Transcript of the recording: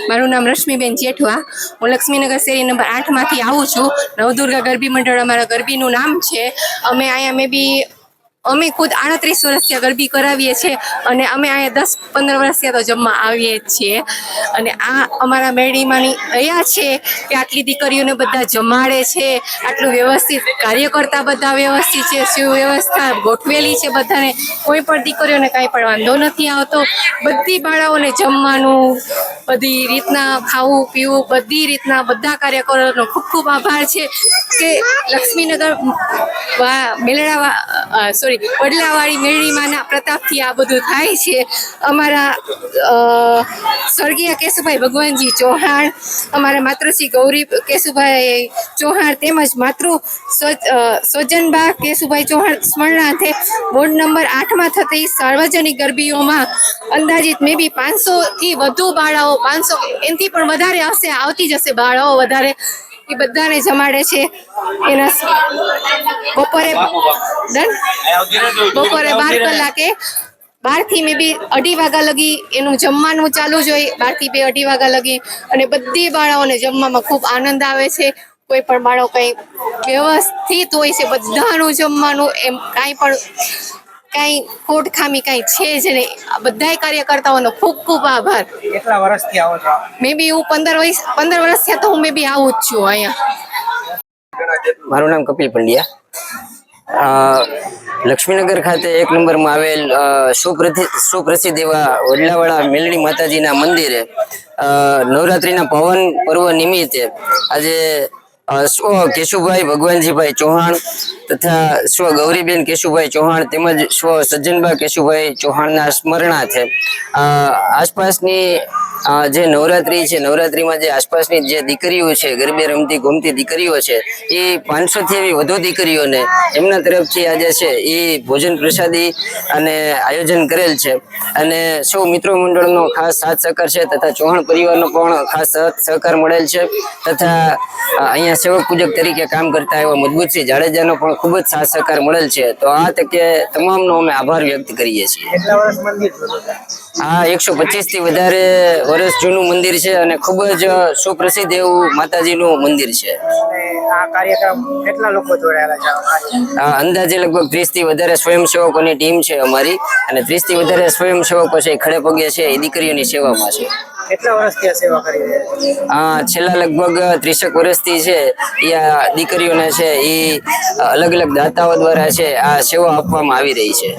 મારું નામ રશ્મિબેન જેઠવા। હું લક્ષ્મીનગર શેરી નંબર 8 માંથી આવું છું। નવદુર્ગા ગરબી મંડળ અમારા ગરબીનું નામ છે। અમે અહીંયા અમે ખુદ 38 વર્ષથી ગરબી કરાવીએ છીએ અને અમે અહીંયા 10-15 વર્ષથી તો જમવા આવીએ છીએ અને આ અમારા મેળીમાંની દયા છે કે આટલી દીકરીઓને બધા જમાડે છે, આટલું વ્યવસ્થિત કાર્યકર્તા બધા વ્યવસ્થિત છે, સુવ્યવસ્થા ગોઠવેલી છે બધાને, કોઈ પણ દીકરીઓને કાંઈ પણ વાંધો નથી આવતો। બધી બાળાઓને જમવાનું, બધી રીતના ખાવું પીવું, બધી રીતના બધા કાર્યકરોનો ખૂબ ખૂબ આભાર છે કે લક્ષ્મીનગર વડલાવાળી મેળીમાંના પ્રતાપથી આ બધું થાય છે। અમારા સ્વર્ગીય કેશુભાઈ ભગવાનજી ચૌહાણ, અમારા માતૃશ્રી ગૌરી કેશુભાઈ ચૌહાણ તેમજ માતૃ સોજનબા કેશુભાઈ ચૌહાણ સ્મરણાર્થે વોર્ડ નંબર 8માં થતી સાર્વજનિક ગરબીઓમાં અંદાજિત મે બી 500થી વધુ બાળાઓ, 500 એનાથી પણ વધારે હશે, આવતી જશે બાળાઓ વધારે, એ બધાને જમાડે છે। એના બપોરે 12 કલાકે 12 થી મે બી 2:30 વાગ્યા લગી એનું જમવાનું ચાલુ જ હોય, 12 થી 2:30 વાગ્યા લગી, અને બધી બાળાઓને જમવામાં ખૂબ આનંદ આવે છે। કોઈ પણ બાળકો કંઈ વ્યવસ્થિત હોય છે બધાનું જમવાનું, એમ કાંઈ ખોટ ખામી કાંઈ છે જ નહીં। બધાય કાર્યકર્તાઓનો ખૂબ ખૂબ આભાર। કેટલા વર્ષથી આવો છો? મે બી હું 15 વર્ષથી તો હું મે બી આવું જ છું અહીંયા। મારું નામ કપિલ પંડ્યા। લક્ષ્મીનગર ખાતે 1 નંબરમાં આવેલ સુપ્રસિદ્ધ એવા વડલાવાળા મેલડી માતાજીના મંદિરે નવરાત્રિના પાવન પર્વ નિમિત્તે આજે સ્વ કેશુભાઈ ભગવાનજીભાઈ ચૌહાણ તથા સ્વ ગૌરીબેન કેશુભાઈ ચૌહાણ તેમજ સ્વ સજ્જનબા કેશુભાઈ ચૌહાણના સ્મરણાર્થે આસપાસની જે નવરાત્રી છે, નવરાત્રીમાં જે આસપાસની જે દીકરીઓ છે, ગરબે રમતી ઘૂમતી દીકરીઓ છે, એ 500થી એવી વધુ દીકરીઓને એમના તરફથી આજે છે એ ભોજન પ્રસાદી અને આયોજન કરેલ છે અને સૌ મિત્રો મંડળનો ખાસ સાથ સહકાર છે તથા ચૌહાણ પરિવારનો પણ ખાસ સહકાર મળેલ છે તથા અહીંયા સેવક પૂજક તરીકે કામ કરતા એવા મજબૂતસિંહ જાડેજાનો પણ ખૂબ જ સાથ સહકાર મળેલ છે। તો આ તકે તમામનો અમે આભાર વ્યક્ત કરીએ છીએ। કેટલા વર્ષ મંદિર છે? આ 125થી વધારે વર્ષ જૂનું મંદિર છે અને ખૂબ જ સુપ્રસિદ્ધ એવું માતાજીનું મંદિર છે। આ કાર્યક્રમ કેટલા લોકો જોડાયેલા છે? અંદાજે લગભગ 30થી વધારે સ્વયંસેવકોની ટીમ છે અમારી, અને 30થી વધારે સ્વયંસેવકો છે ખડે પગે છે એ દીકરીઓની સેવામાં છે। કેટલા વર્ષથી આ સેવા કરી રહ્યા છો? છેલ્લા લગભગ 30 વર્ષથી છે એ આ દીકરીઓને છે એ અલગ અલગ દાતાઓ દ્વારા છે આ સેવા આપવામાં આવી રહી છે।